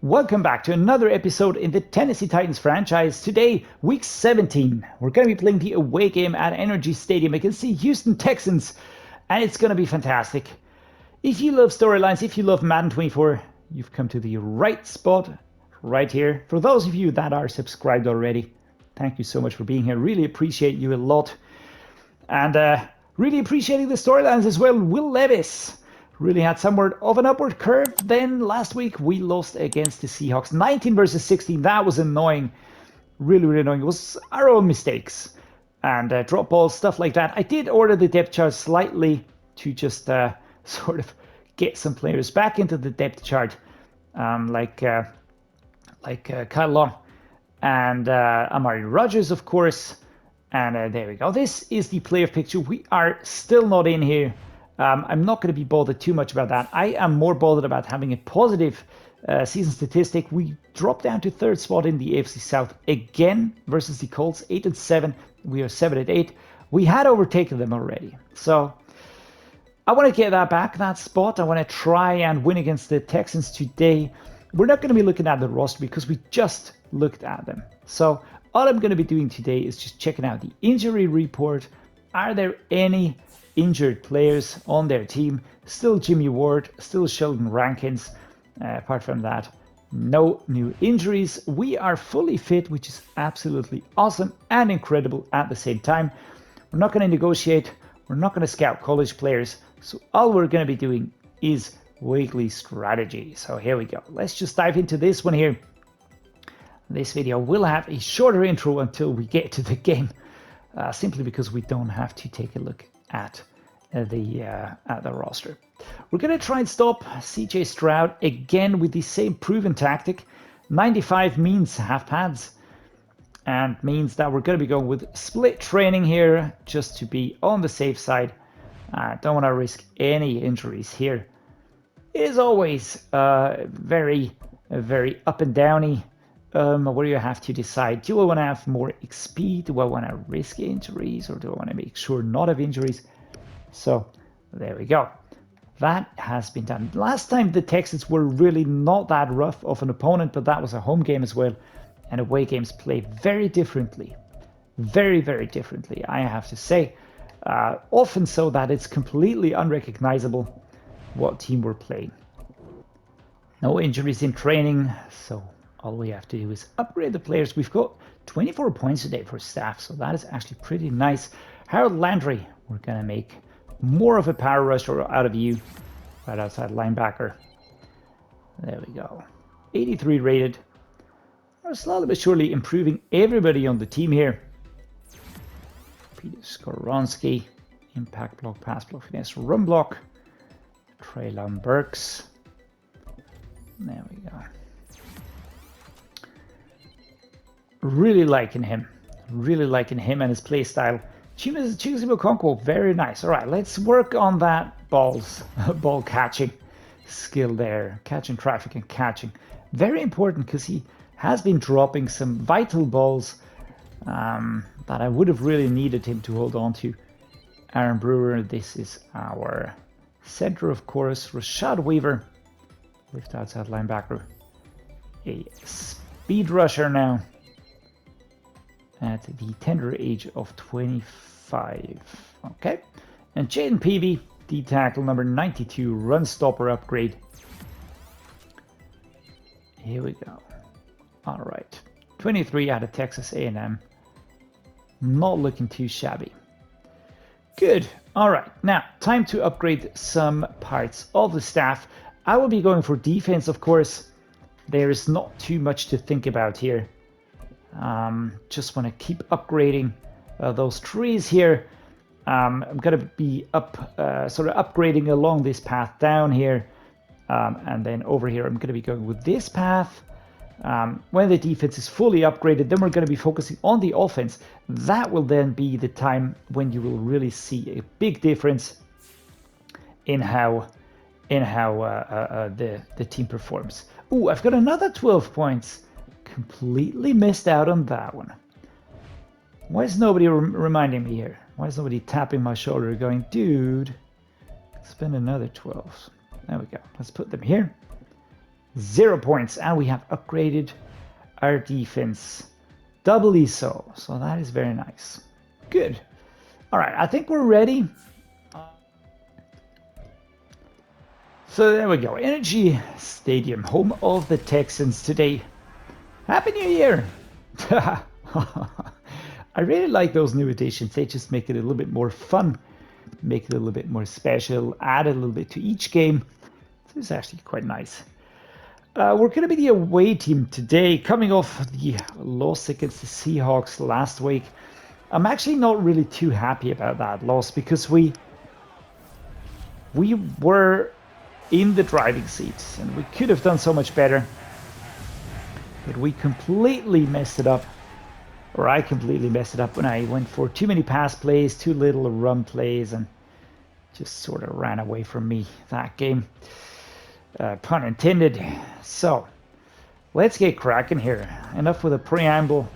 Welcome back to another episode in the Tennessee Titans franchise. Today, week 17, we're going to be playing the away game at Energy Stadium against the Houston Texans, and it's going to be fantastic. If you love storylines, if you love Madden 24, you've come to the right spot right here. For those of you that are subscribed already, thank you so much for being here. Really appreciate you a lot. And really appreciating the storylines as well. Will Levis really had somewhat of an upward curve. Then last week we lost against the Seahawks. 19 versus 16. That was annoying. Really annoying. It was our own mistakes. And drop balls, stuff like that. I did order the depth chart slightly to just sort of get some players back into the depth chart. Like Kyle Long and Amari Rodgers, of course. And there we go. This is the player picture. We are still not in here. I'm not going to be bothered too much about that. I am more bothered about having a positive season statistic. We dropped down to third spot in the AFC South again versus the Colts, 8-7. We are 7-8. We had overtaken them already. So I want to get that back, that spot. I want to try and win against the Texans today. We're not going to be looking at the roster because we just looked at them. So all I'm going to be doing today is just checking out the injury report. Are there any injured players on their team? Still Jimmy Ward, still Sheldon Rankins. Apart from that, no new injuries. We are fully fit, which is absolutely awesome and incredible at the same time. We're not going to negotiate. We're not going to scout college players. So all we're going to be doing is weekly strategy. So here we go. Let's just dive into this one here. This video will have a shorter intro until we get to the game, simply because we don't have to take a look at the roster. We're going to try and stop CJ Stroud again with the same proven tactic. 95 means half pads and means that we're going to be going with split training here just to be on the safe side. Don't want to risk any injuries here. It is always very up and downy. Where you have to decide, do I want to have more XP? Do I want to risk injuries, or do I want to make sure not have injuries? So there we go. That has been done. Last time the Texans were really not that rough of an opponent, but that was a home game as well. And away games play very differently. Very differently, I have to say. Often so that it's completely unrecognizable what team we're playing. No injuries in training, so all we have to do is upgrade the players. We've got 24 points today for staff, so that is actually pretty nice. Harold Landry, we're going to make more of a power rusher out of you. Right outside linebacker. There we go. 83 rated. We're slowly but surely improving everybody on the team here. Peter Skoronski, impact block, pass block, finesse, run block. TREYLON BURKS. There we go. Really liking him and his play style. Chig Okonkwo, very nice. All right, let's work on that ball catching skill there. Catching traffic and catching. Very important because he has been dropping some vital balls that I would have really needed him to hold on to. Aaron Brewer, this is our center, of course. Rashad Weaver, left outside linebacker. A speed rusher now, at the tender age of 25. Okay. And Jaden Peavy, D tackle number 92, run stopper upgrade. Here we go. All right. 23 out of Texas A&M. Not looking too shabby. Good. All right. Now, time to upgrade some parts of the staff. I will be going for defense, of course. There is not too much to think about here. Just want to keep upgrading those trees here. I'm going to be sort of upgrading along this path down here. And then over here, I'm going to be going with this path. When the defense is fully upgraded, then we're going to be focusing on the offense. That will then be the time when you will really see a big difference in how the team performs. Ooh, I've got another 12 points. Completely missed out on that one. Why is nobody reminding me here? Why is nobody tapping my shoulder going, dude, spend another 12? There we go. Let's put them here. 0 points. And we have upgraded our defense doubly so. So that is very nice. Good. All right, I think we're ready. So there we go. Energy Stadium, home of the Texans today. Happy New Year! I really like those new additions. They just make it a little bit more fun, make it a little bit more special, add a little bit to each game. So it's actually quite nice. We're going to be the away team today, coming off the loss against the Seahawks last week. I'm actually not really too happy about that loss because we were in the driving seats and we could have done so much better, but we completely messed it up, or I completely messed it up when I went for too many pass plays, too little run plays, and just sort of ran away from me that game. Pun intended. So let's get cracking here. Enough with a preamble.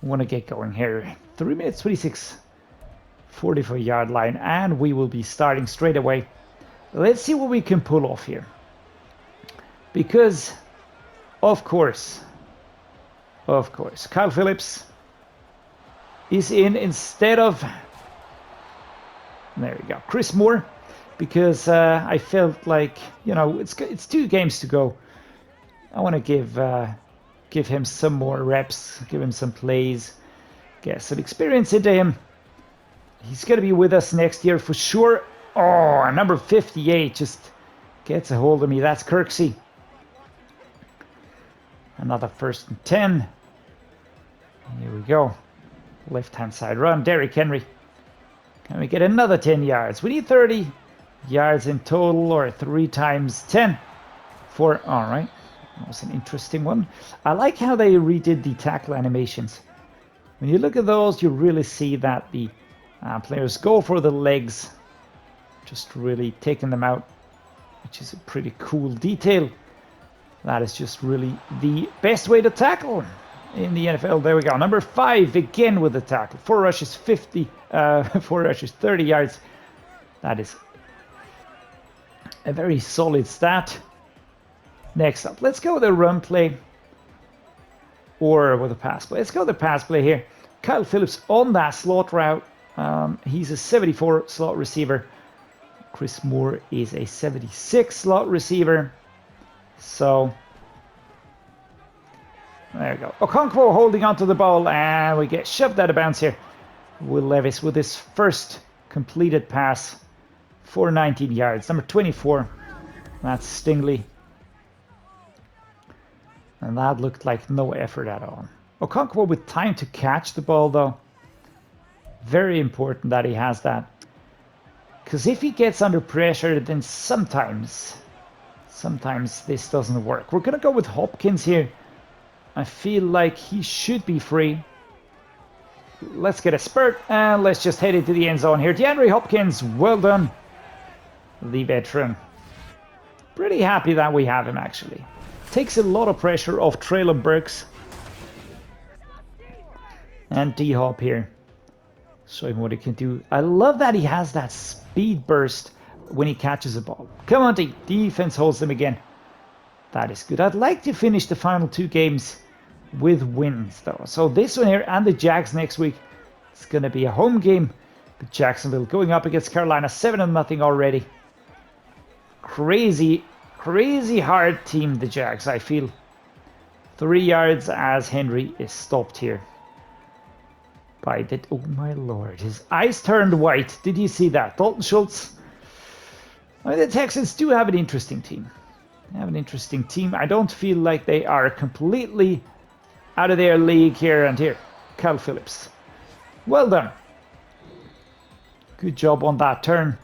I want to get going here. 3 minutes 26, 44-yard line, and we will be starting straight away. Let's see what we can pull off here. Because, of course, Kyle Phillips is in instead of, there we go, Chris Moore. Because I felt like, you know, it's 2 games to go. I want to give him some more reps, give him some plays, get some experience into him. He's going to be with us next year for sure. Oh, number 58 just gets a hold of me. That's Kirksey. Another 1st and 10. Here we go. Left-hand side run. Derrick Henry. Can we get another 10 yards? We need 30 yards in total, or 3 times 10. All right. That was an interesting one. I like how they redid the tackle animations. When you look at those, you really see that the players go for the legs, just really taking them out, which is a pretty cool detail. That is just really the best way to tackle in the NFL. There we go. Number 5 again with the tackle. 4 rushes, 30 yards. That is a very solid stat. Next up, let's go with a run play or with a pass play. Let's go with the pass play here. Kyle Phillips on that slot route. He's a 74 slot receiver. Chris Moore is a 76 slot receiver. So there we go. Okonkwo holding onto the ball, and we get shoved out of bounds here. Will Levis with his first completed pass for 19 yards. Number 24. That's Stingley. And that looked like no effort at all. Okonkwo with time to catch the ball, though. Very important that he has that. Because if he gets under pressure, then sometimes this doesn't work. We're going to go with Hopkins here. I feel like he should be free. Let's get a spurt, and let's just head into the end zone here. DeAndre Hopkins, well done. The veteran. Pretty happy that we have him, actually. Takes a lot of pressure off TREYLON BURKS. And D-Hop here. Show him what he can do. I love that he has that speed burst when he catches a ball. Come on, D. Defense holds them again. That is good. I'd like to finish the final 2 games with wins, though. So this one here and the Jags next week. It's going to be a home game. But Jacksonville going up against Carolina. 7-0 already. Crazy hard team, the Jags, I feel. 3 yards as Henry is stopped here. By that, oh my lord, his eyes turned white. Did you see that? Dalton Schultz. I mean, the Texans do have an interesting team. They have an interesting team. I don't feel like they are completely out of their league here. And here, Kyle Phillips. Well done. Good job on that turn.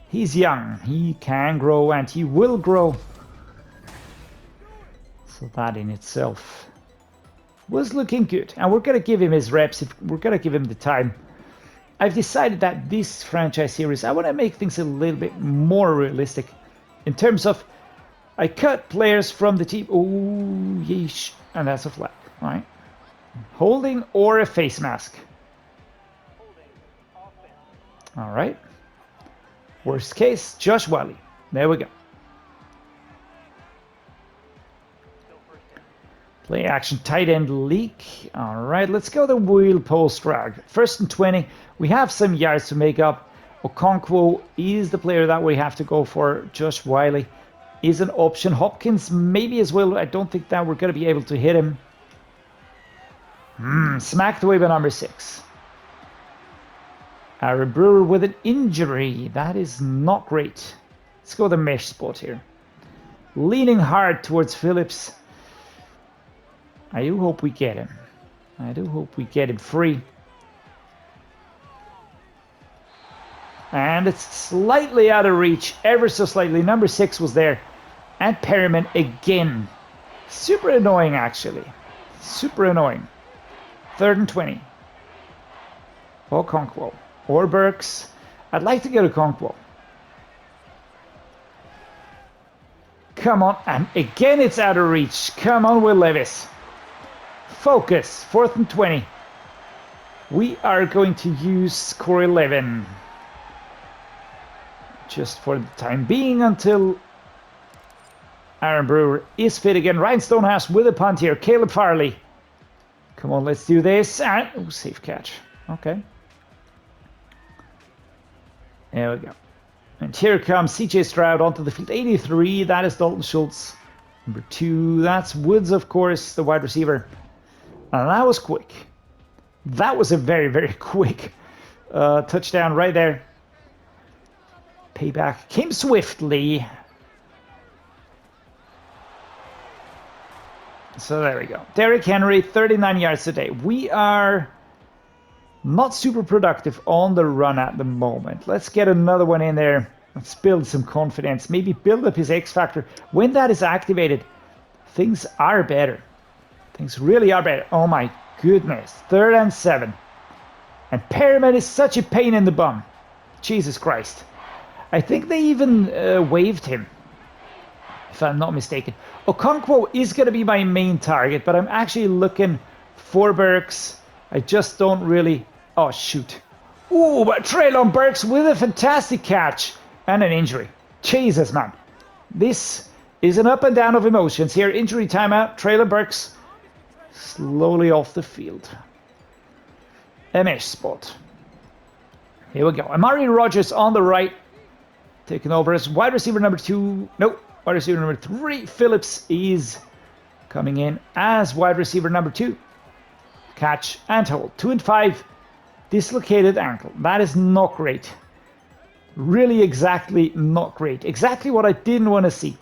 He's young. He can grow and he will grow. So that in itself was looking good. And we're going to give him his reps. We're going to give him the time. I've decided that this franchise series, I want to make things a little bit more realistic. In terms of, I cut players from the team. Oh, yeesh. And that's a flag. All right. Holding or a face mask. All right. Worst case, Josh Whyle. There we go. Play action, tight end leak. All right, let's go the wheel post drag. 1st and 20. We have some yards to make up. Okonkwo is the player that we have to go for. Josh Whyle is an option. Hopkins maybe as well. I don't think that we're going to be able to hit him. Smacked away by number 6. Our Brewer with an injury. That is not great. Let's go the mesh spot here. Leaning hard towards Phillips. I do hope we get him. I do hope we get him free. And it's slightly out of reach, ever so slightly. Number 6 was there. And Perriman again. Super annoying, actually. Super annoying. 3rd and 20. Okonkwo. Or Burks. I'd like to get Okonkwo. Come on. And again, it's out of reach. Come on, Will Levis. Focus. 4th and 20. We are going to use score 11. Just for the time being until Aaron Brewer is fit again. Ryan Stonehouse with a punt here. Caleb Farley. Come on, let's do this. And, oh, safe catch. Okay. There we go. And here comes CJ Stroud onto the field. 83, that is Dalton Schultz. Number 2, that's Woods, of course, the wide receiver. And that was quick. That was a very, very quick touchdown right there. Payback came swiftly. So there we go. Derrick Henry, 39 yards today. We are not super productive on the run at the moment. Let's get another one in there. Let's build some confidence. Maybe build up his X factor. When that is activated, things are better. Things really are better. Oh my goodness. 3rd and 7. And Perriman is such a pain in the bum. Jesus Christ. I think they even waived him, if I'm not mistaken. Okonkwo is going to be my main target, but I'm actually looking for Burks. I just don't really... Oh, shoot. Ooh, but TREYLON Burks with a fantastic catch and an injury. Jesus, man. This is an up and down of emotions here. Injury timeout. TREYLON Burks slowly off the field. MS spot. Here we go. Amari Rodgers on the right. Taking over as wide receiver number 2. Nope. Wide receiver number 3. Phillips is coming in as wide receiver number 2. Catch and hold. 2 and 5. Dislocated ankle. That is not great. Really exactly not great. Exactly what I didn't want to see.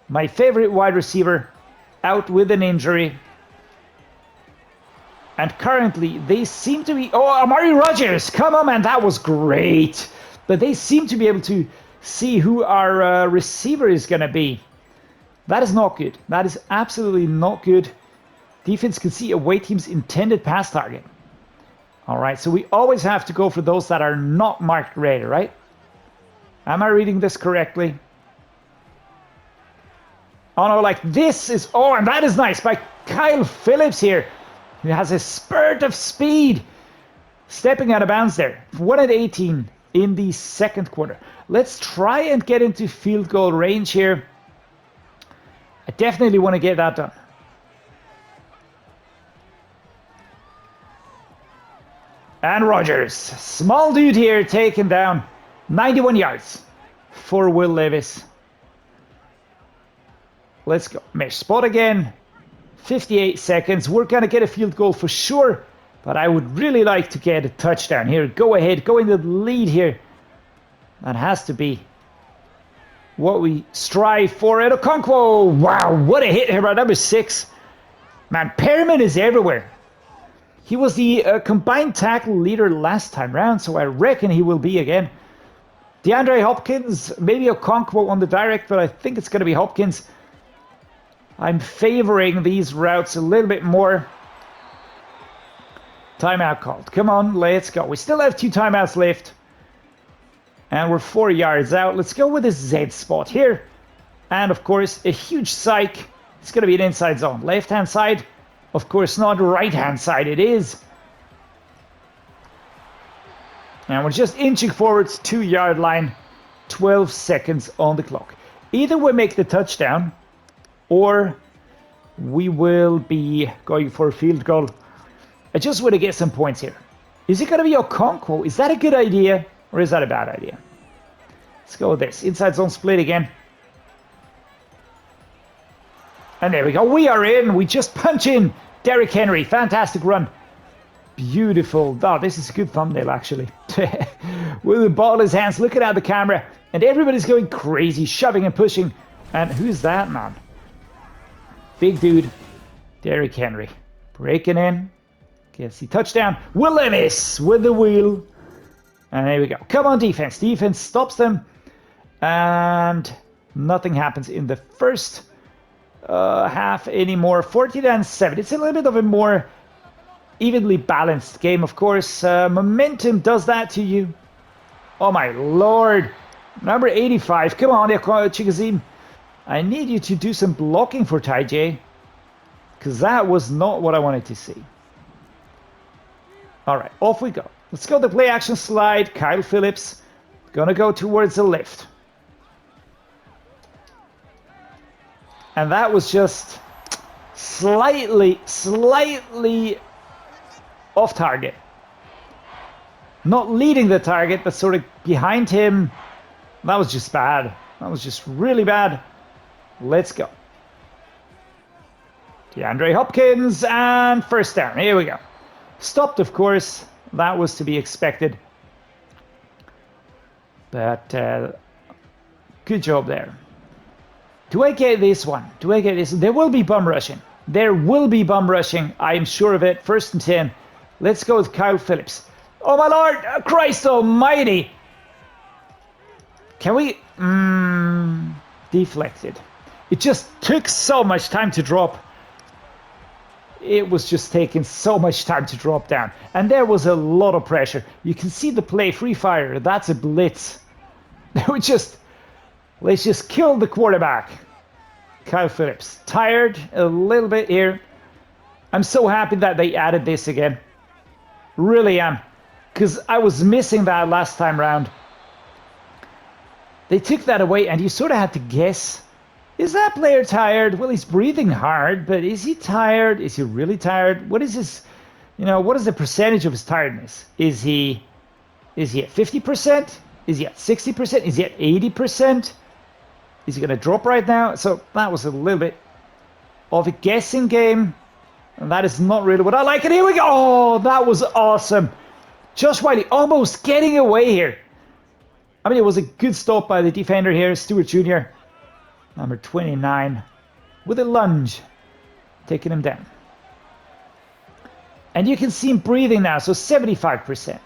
My favorite wide receiver out with an injury. And currently they seem to be... Oh, Amari Rodgers! Come on, man. That was great. But they seem to be able to see who our receiver is going to be. That is not good. That is absolutely not good. Defense can see away team's intended pass target. All right, so we always have to go for those that are not marked red, right? Am I reading this correctly? Oh no, like this is... Oh, and that is nice by Kyle Phillips here. He has a spurt of speed. Stepping out of bounds there. 1 and 18 in the 2nd quarter. Let's try and get into field goal range here. I definitely want to get that done. And Rodgers, small dude here, taken down. 91 yards for Will Levis. Let's go. Mesh spot again. 58 seconds. We're going to get a field goal for sure. But I would really like to get a touchdown here. Go ahead. Go into the lead here. That has to be what we strive for at Okonkwo. Wow, what a hit here by number 6. Man, Perriman is everywhere. He was the combined tackle leader last time round, so I reckon he will be again. DeAndre Hopkins, maybe Okonkwo on the direct, but I think it's going to be Hopkins. I'm favoring these routes a little bit more. Timeout called. Come on, let's go. We still have 2 timeouts left. And we're 4 yards out. Let's go with a Z spot here. And of course, a huge psych. It's going to be an inside zone. Left-hand side. Of course, not right-hand side. It is. And we're just inching forwards, 2-yard line. 12 seconds on the clock. Either we make the touchdown, or we will be going for a field goal. I just want to get some points here. Is it going to be Okonkwo? Is that a good idea or is that a bad idea? Let's go with this. Inside zone split again. And there we go. We are in. We just punch in Derrick Henry. Fantastic run. Beautiful. Oh, this is a good thumbnail, actually. With the ball in his hands, looking at the camera. And everybody's going crazy, shoving and pushing. And who's that, man? Big dude. Derrick Henry. Breaking in. Gets the touchdown. Levis with the wheel. And there we go. Come on, defense. Defense stops them. And nothing happens in the first half anymore. 14-7. It's a little bit of a more evenly balanced game, of course. Momentum does that to you. Oh my lord. Number 85. Come on, Chig. I need you to do some blocking for Tyjae, because that was not what I wanted to see. All right, off we go. Let's go to play action slide. Kyle Phillips gonna go towards the left. And that was just slightly off target. Not leading the target, but sort of behind him. That was just bad. That was just really bad. Let's go. DeAndre Hopkins and first down. Here we go. Stopped, of course. That was to be expected. But good job there. Do I get this one? Do I get this? There will be bum rushing. There will be bum rushing. I'm sure of it. 1st and 10. Let's go with Kyle Phillips. Oh my lord! Christ almighty! Can we... deflected. It just took so much time to drop. It was just taking so much time to drop down. And there was a lot of pressure. You can see the play, free fire. That's a blitz. Let's just kill the quarterback. Kyle Phillips. Tired a little bit here. I'm so happy that they added this again. Really am. Because I was missing that last time round. They took that away and you sort of had to guess. Is that player tired? Well, he's breathing hard, but is he tired? Is he really tired? What is his, what is the percentage of his tiredness? Is he at 50%? Is he at 60%? Is he at 80%? Is he going to drop right now? So that was a little bit of a guessing game. And that is not really what I like. And here we go. Oh, that was awesome. Josh Whyle almost getting away here. I mean, it was a good stop by the defender here, Stewart Jr., number 29, with a lunge, taking him down. And you can see him breathing now, so 75%.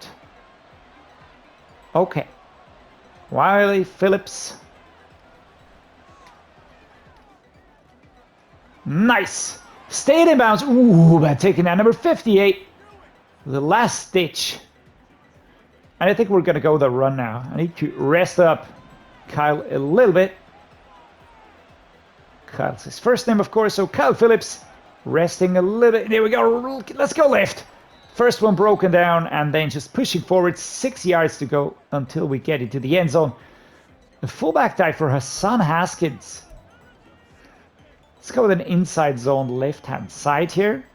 Okay. Whyle, Phillips. Nice. Stayed in bounds. Ooh, but taking down number 58. The last ditch. And I think we're going to go the run now. I need to rest up Kyle a little bit. Kyle's his first name, of course. So Kyle Phillips resting a little bit. There we go. Let's go left. First one broken down and then just pushing forward. 6 yards to go until we get into the end zone. The fullback dive for Hassan Haskins. Let's go with an inside zone left-hand side here.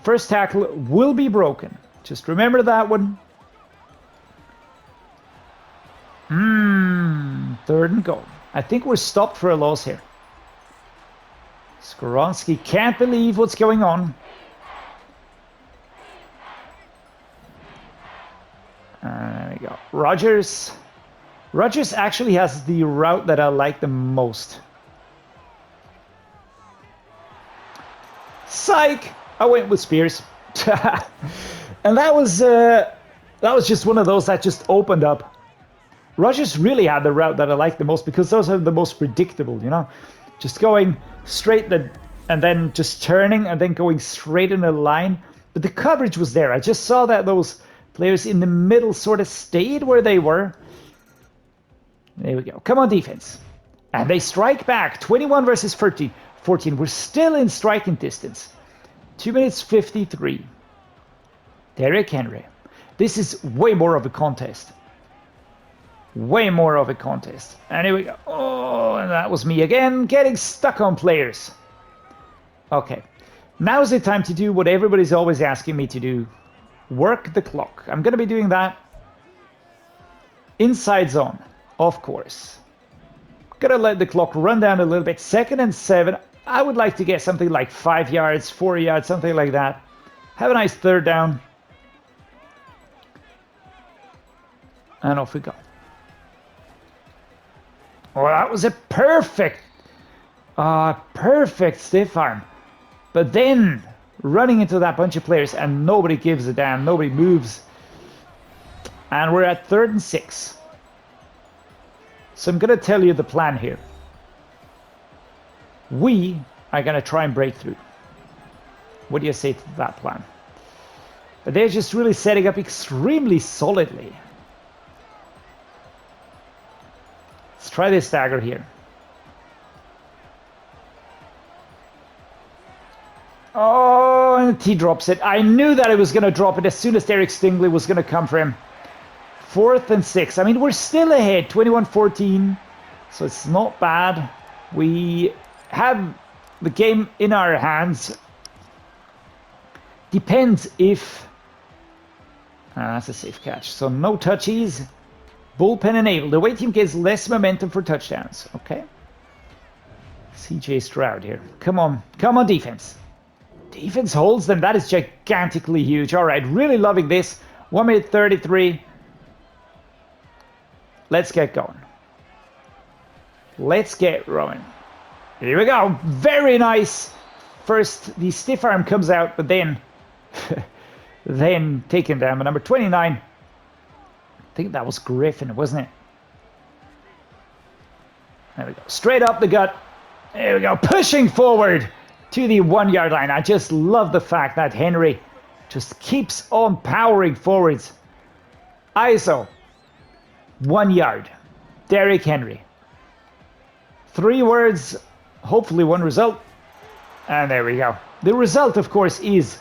First tackle will be broken. Just remember that one. 3rd and goal. I think we're stopped for a loss here. Skoronski can't believe what's going on. There we go. Rodgers. Rodgers actually has the route that I like the most. Psych! I went with Spears. And that was just one of those that just opened up. Rodgers really had the route that I like the most because those are the most predictable, Just going straight and then just turning and then going straight in a line. But the coverage was there. I just saw that those players in the middle sort of stayed where they were. There we go. Come on, defense. And they strike back. 21 versus 14. We're still in striking distance. 2 minutes 53. Derrick Henry. This is way more of a contest. Way more of a contest. And here we go. Oh, and that was me again, getting stuck on players. Okay. Now's the time to do what everybody's always asking me to do. Work the clock. I'm going to be doing that. Inside zone, of course. Gonna let the clock run down a little bit. 2nd and 7. I would like to get something like 5 yards, 4 yards, something like that. Have a nice 3rd down. And off we go. Oh, that was a perfect stiff arm. But then running into that bunch of players and nobody gives a damn. Nobody moves. And we're at 3rd and 6. So I'm going to tell you the plan here. We are going to try and break through. What do you say to that plan? But they're just really setting up extremely solidly. Let's try this stagger here. Oh, and he drops it. I knew that it was going to drop it as soon as Derrick Stingley was going to come for him. 4th and 6. I mean, we're still ahead, 21-14. So it's not bad. We have the game in our hands. Depends if... that's a safe catch. So no touchies. Bullpen enabled. The away team gets less momentum for touchdowns. Okay. CJ Stroud here. Come on. Come on, defense. Defense holds them. That is gigantically huge. All right. Really loving this. 1 minute 33. Let's get going. Let's get rolling. Here we go. Very nice. First, the stiff arm comes out, but then... then taken down by number 29. I think that was Griffin, wasn't it? There we go. Straight up the gut. There we go. Pushing forward to the 1 yard line. I just love the fact that Henry just keeps on powering forwards. ISO. 1 yard. Derrick Henry. 3 words. Hopefully 1 result. And there we go. The result, of course, is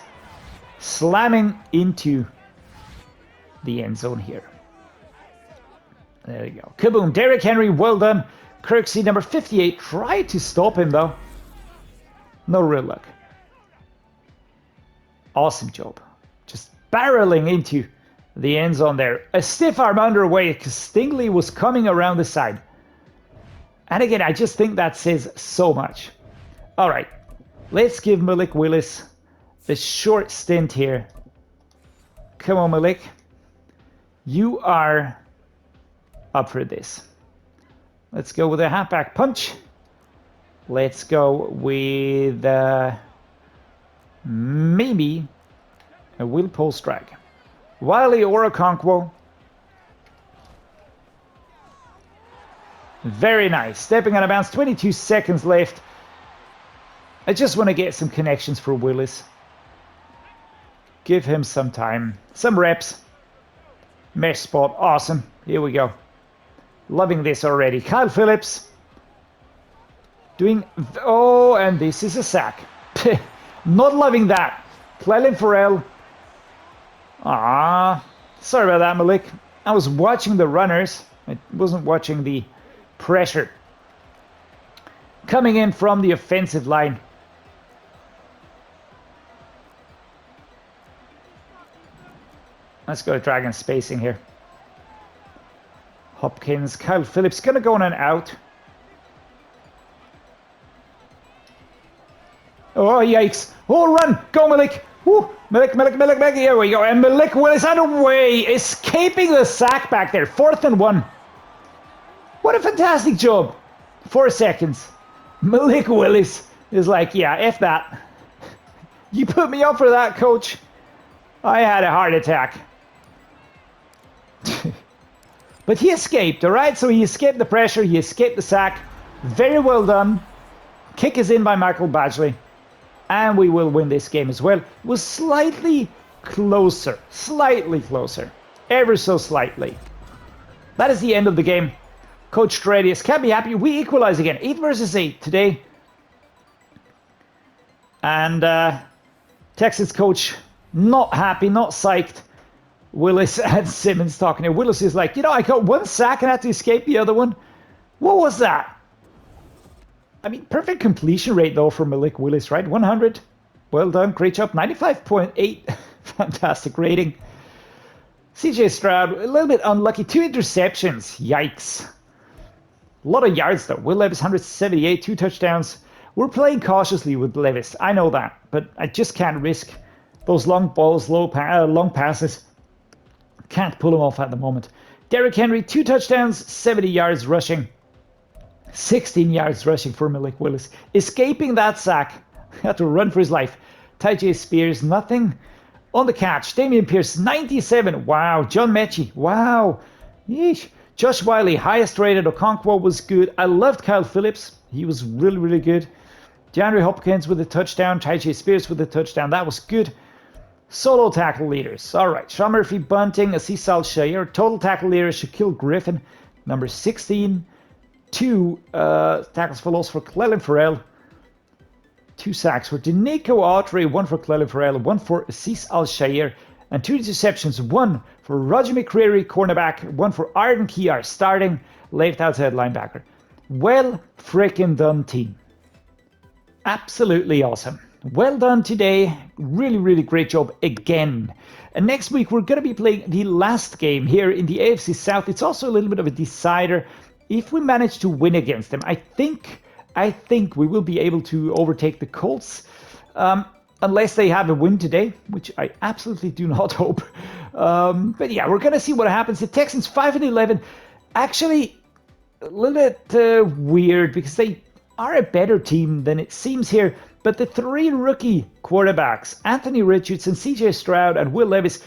slamming into the end zone here. There we go. Kaboom. Derrick Henry, well done. Kirksey, number 58, tried to stop him, though. No real luck. Awesome job. Just barreling into the end zone there. A stiff arm underway because Stingley was coming around the side. And again, I just think that says so much. All right. Let's give Malik Willis a short stint here. Come on, Malik. You are up for this. Let's go with a halfback punch. Let's go with maybe a wheel post drag. Whyle or Okonkwo. Very nice. Stepping out of bounds. 22 seconds left. I just want to get some connections for Willis. Give him some time. Some reps. Mesh spot. Awesome. Here we go. Loving this already. Kyle Phillips. Doing... Oh, and this is a sack. Not loving that. Clelin Ferrell. Sorry about that, Malik. I was watching the runners. I wasn't watching the pressure. Coming in from the offensive line. Let's go to Dragon spacing here. Hopkins, Kyle Phillips, gonna go on and out. Oh, yikes. Oh, run! Go, Malik! Woo! Malik, here we go. And Malik Willis out of the way, escaping the sack back there. 4th and 1. What a fantastic job. 4 seconds. Malik Willis is like, yeah, F that. You put me up for that, coach. I had a heart attack. But he escaped, all right? So he escaped the pressure. He escaped the sack. Very well done. Kick is in by Michael Badgley. And we will win this game as well. It was slightly closer. Slightly closer. Ever so slightly. That is the end of the game. Coach Dreddeus can't be happy. We equalize again. 8 versus 8 today. And Texas coach not happy, not psyched. Willis and Simmons talking here. Willis is like, you know, I got 1 sack and I had to escape the other one. What was that? I mean, perfect completion rate, though, for Malik Willis, right? 100. Well done. Great job. 95.8. Fantastic rating. CJ Stroud, a little bit unlucky. 2 interceptions. Yikes. A lot of yards, though. Will Levis, 178. 2 touchdowns. We're playing cautiously with Levis. I know that. But I just can't risk those long balls, long passes. Can't pull them off at the moment. Derrick Henry, 2 touchdowns, 70 yards rushing. 16 yards rushing for Malik Willis. Escaping that sack. Had to run for his life. Tyjae Spears, nothing on the catch. Damian Pierce, 97. Wow. John Mechie. Wow. Yeesh. Josh Whyle, highest rated. Okonkwo was good. I loved Kyle Phillips. He was really, really good. DeAndre Hopkins with a touchdown. Tyjae Spears with a touchdown. That was good. Solo tackle leaders. All right. Sean Murphy bunting. Aziz Al-Shaair. Total tackle leader. Shaquille Griffin. Number 16. 2 tackles for loss for Clelin Ferrell. 2 sacks for Denico Autry. 1 for Clelin Ferrell. 1 for Aziz Al-Shaair. And 2 interceptions. 1 for Roger McCreary, cornerback. 1 for Arden Kiar, starting left outside linebacker. Well freaking done, team. Absolutely awesome. Well done today. Really, really great job again. And next week, we're going to be playing the last game here in the AFC South. It's also a little bit of a decider. If we manage to win against them, I think we will be able to overtake the Colts. Unless they have a win today, which I absolutely do not hope. But yeah, we're going to see what happens. The Texans 5-11. Actually, a little bit weird because they are a better team than it seems here. But the 3 rookie quarterbacks, Anthony Richardson, CJ Stroud, and Will Levis,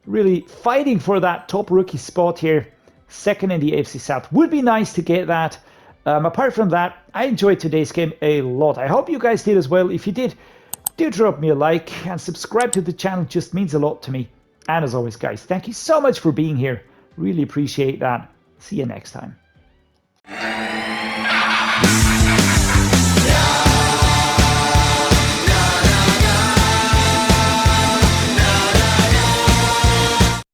really fighting for that top rookie spot here. Second in the AFC South. Would be nice to get that. Apart from that, I enjoyed today's game a lot. I hope you guys did as well. If you did, do drop me a like and subscribe to the channel. It just means a lot to me. And as always, guys, thank you so much for being here. Really appreciate that. See you next time.